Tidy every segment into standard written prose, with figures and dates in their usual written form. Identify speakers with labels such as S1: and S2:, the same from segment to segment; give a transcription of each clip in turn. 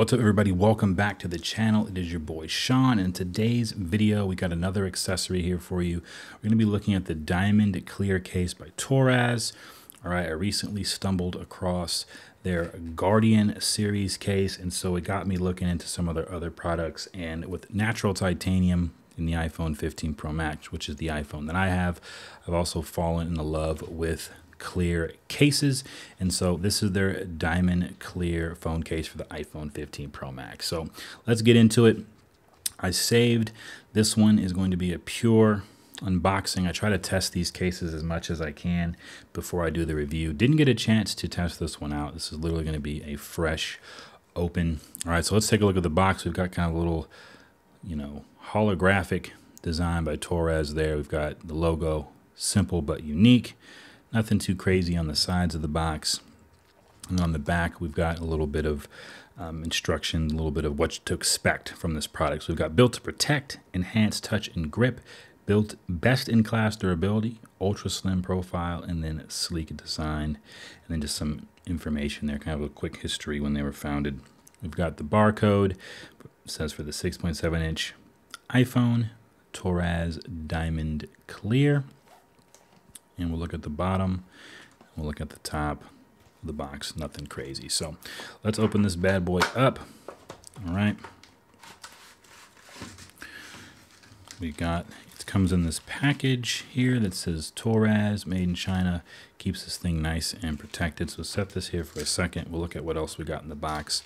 S1: What's up, everybody? Welcome back to the channel. It is your boy Sean. In today's video, we got another accessory here for you. We're going to be looking at the Diamond Clear case by Torras. All right, I recently stumbled across their Guardian series case, and so it got me looking into some of their other products. And with natural titanium in the iPhone 15 Pro Max, which is the iPhone that I have, I've also fallen in love with clear cases, and so this is their Diamond Clear phone case for the iPhone 15 Pro Max. So let's get into it. I saved this one is going to be a pure unboxing. I try to test these cases as much as I can before I do the review. Didn't get a chance to test this one out. This is literally going to be a fresh open. All right, so let's take a look at the box. We've got kind of a little, holographic design by Torras there. We've got the logo, simple but unique. Nothing too crazy on the sides of the box. And on the back, we've got a little bit of instruction, a little bit of what to expect from this product. So we've got built to protect, enhanced touch and grip, built best-in-class durability, ultra-slim profile, and then sleek design. And then just some information there, kind of a quick history when they were founded. We've got the barcode. It says for the 6.7-inch iPhone, Torras Diamond Clear. And we'll look at the bottom, we'll look at the top of the box, nothing crazy. So let's open this bad boy up. All right. It comes in this package here that says Torras, made in China, keeps this thing nice and protected. So set this here for a second. We'll look at what else we got in the box.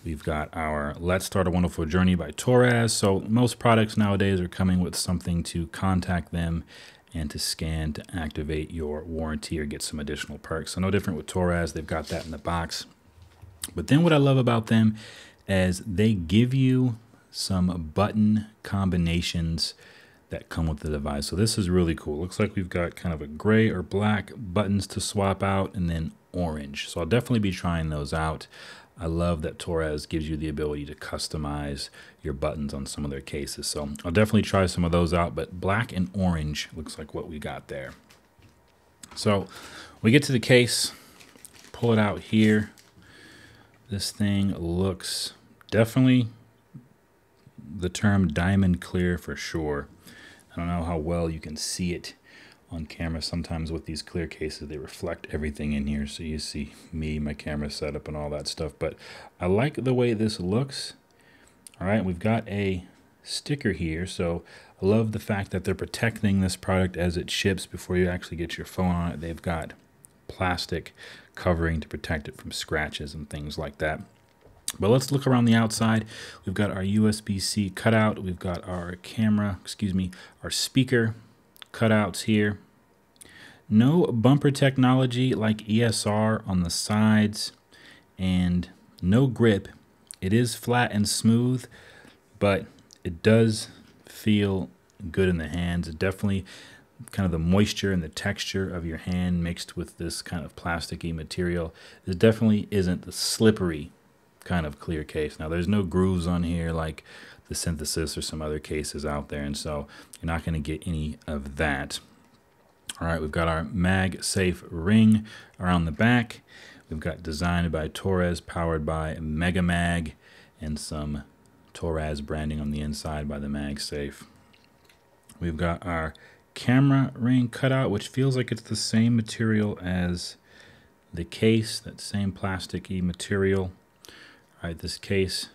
S1: We've got our Let's Start a Wonderful Journey by Torras. So most products nowadays are coming with something to contact them and to scan to activate your warranty or get some additional perks. So no different with Torras, they've got that in the box. But then what I love about them is they give you some button combinations that come with the device. So this is really cool. Looks like we've got kind of a gray or black buttons to swap out and then orange. So I'll definitely be trying those out. I love that Torras gives you the ability to customize your buttons on some of their cases. So I'll definitely try some of those out, but black and orange looks like what we got there. So we get to the case, pull it out here. This thing looks definitely the term Diamond Clear for sure. I don't know how well you can see it on camera. Sometimes with these clear cases, they reflect everything in here. So you see me, my camera setup and all that stuff. But I like the way this looks. All right, we've got a sticker here. So I love the fact that they're protecting this product as it ships before you actually get your phone on it. They've got plastic covering to protect it from scratches and things like that. But let's look around the outside. We've got our USB-C cutout. We've got our our speaker cutouts here. No bumper technology like ESR on the sides, and no grip. It is flat and smooth, but it does feel good in the hands. It definitely kind of the moisture and the texture of your hand mixed with this kind of plasticky material. It definitely isn't the slippery kind of clear case. Now there's no grooves on here like the Synthesis or some other cases out there, and so you're not going to get any of that. All right, we've got our MagSafe ring around the back. We've got designed by Torras, powered by MegaMag, and some Torras branding on the inside by the MagSafe. We've got our camera ring cutout, which feels like it's the same material as the case, that same plasticky material. All right, this case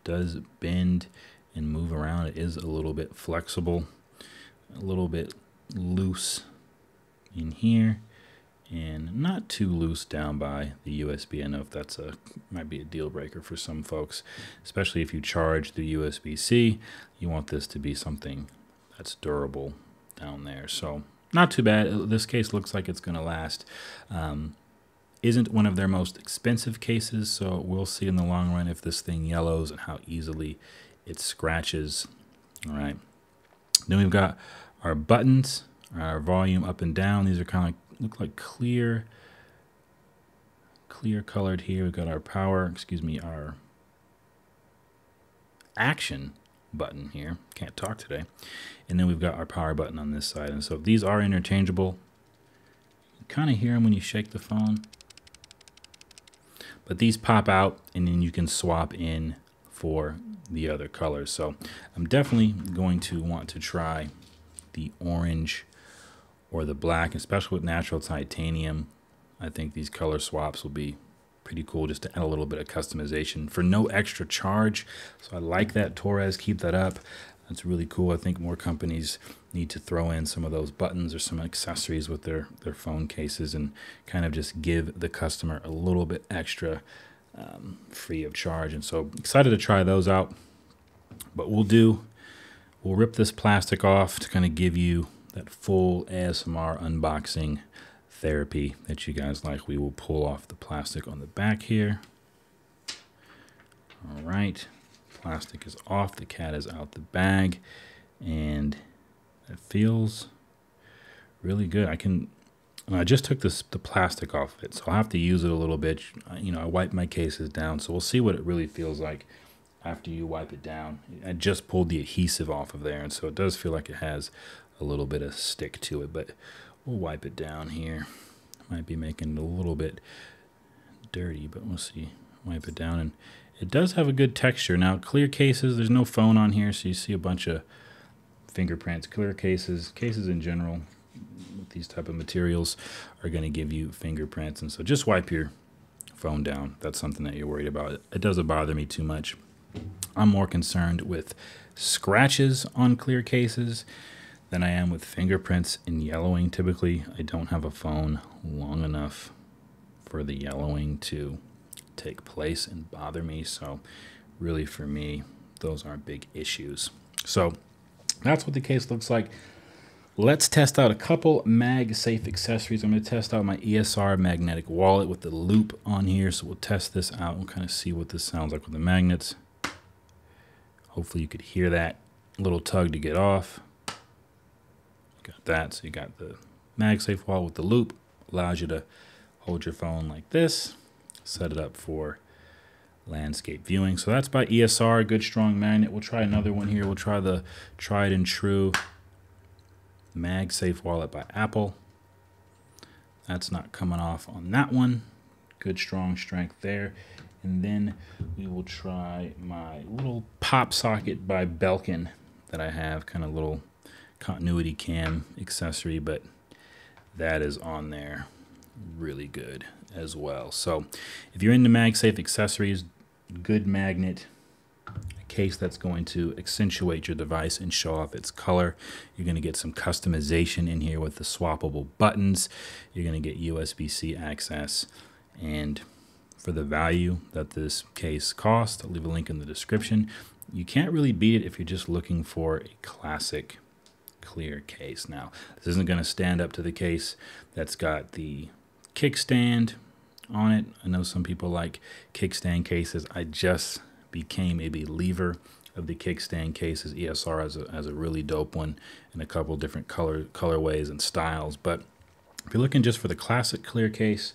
S1: does bend and move around. It is a little bit flexible, a little bit loose in here, and not too loose down by the USB. I know if that's might be a deal breaker for some folks, especially if you charge the USB-C. You want this to be something that's durable down there. So not too bad. This case looks like it's going to last. Isn't one of their most expensive cases, so we'll see in the long run if this thing yellows and how easily it scratches. All right. Then we've got our buttons, our volume up and down. These are kind of look like clear colored here. We've got our our action button here. Can't talk today. And then we've got our power button on this side. And so these are interchangeable. You kind of hear them when you shake the phone. but these pop out and then you can swap in for the other colors. So I'm definitely going to want to try the orange or the black, especially with natural titanium. I think these color swaps will be pretty cool just to add a little bit of customization for no extra charge. So I like that, Torras. Keep that up. That's really cool. I think more companies need to throw in some of those buttons or some accessories with their phone cases and kind of just give the customer a little bit extra free of charge. And so excited to try those out. But we'll rip this plastic off to kind of give you that full ASMR unboxing therapy that you guys like. We will pull off the plastic on the back here. All right, plastic is off, the cat is out the bag, and it feels really good. I just took the plastic off of it, so I'll have to use it a little bit. You know, I wipe my cases down, so we'll see what it really feels like after you wipe it down. I just pulled the adhesive off of there, and so it does feel like it has a little bit of stick to it, but we'll wipe it down here. Might be making it a little bit dirty, but we'll see. Wipe it down, and it does have a good texture. Now, clear cases, there's no phone on here, so you see a bunch of fingerprints. Clear cases in general, with these type of materials, are going to give you fingerprints, and so just wipe your phone down. That's something that you're worried about. It doesn't bother me too much. I'm more concerned with scratches on clear cases than I am with fingerprints and yellowing. Typically, I don't have a phone long enough for the yellowing to take place and bother me. So really, for me, those aren't big issues. So that's what the case looks like. Let's test out a couple MagSafe accessories. I'm going to test out my ESR magnetic wallet with the loop on here. So we'll test this out and kind of see what this sounds like with the magnets. Hopefully you could hear that little tug to get off. Got that. So you got the MagSafe wallet with the loop. Allows you to hold your phone like this. Set it up for landscape viewing. So that's by ESR, good strong magnet. We'll try another one here. We'll try the tried and true MagSafe wallet by Apple. That's not coming off on that one. Good strong strength there. And then we will try my little pop socket by Belkin that I have, kind of little continuity cam accessory, but that is on there really good as well. So if you're into MagSafe accessories, good magnet, a case that's going to accentuate your device and show off its color. You're going to get some customization in here with the swappable buttons. You're going to get USB-C access, and for the value that this case costs, I'll leave a link in the description. You can't really beat it if you're just looking for a classic clear case. Now, this isn't going to stand up to the case that's got the kickstand on it. I know some people like kickstand cases. I just became a believer of the kickstand cases. ESR has a really dope one in a couple different colorways and styles. But if you're looking just for the classic clear case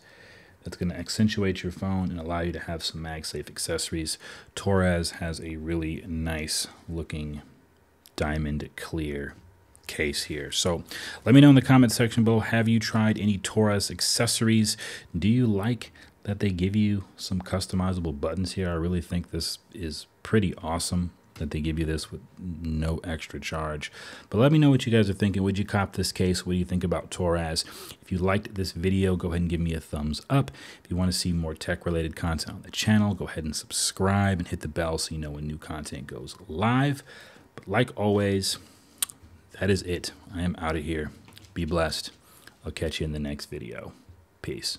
S1: that's going to accentuate your phone and allow you to have some MagSafe accessories, Torras has a really nice looking diamond clear case here. So let me know in the comment section below, have you tried any Torras accessories? Do you like that they give you some customizable buttons here? I really think this is pretty awesome that they give you this with no extra charge. But let me know what you guys are thinking. Would you cop this case? What do you think about Torras? If you liked this video, go ahead and give me a thumbs up. If you want to see more tech related content on the channel, go ahead and subscribe and hit the bell so you know when new content goes live. But like always, that is it. I am out of here. Be blessed. I'll catch you in the next video. Peace.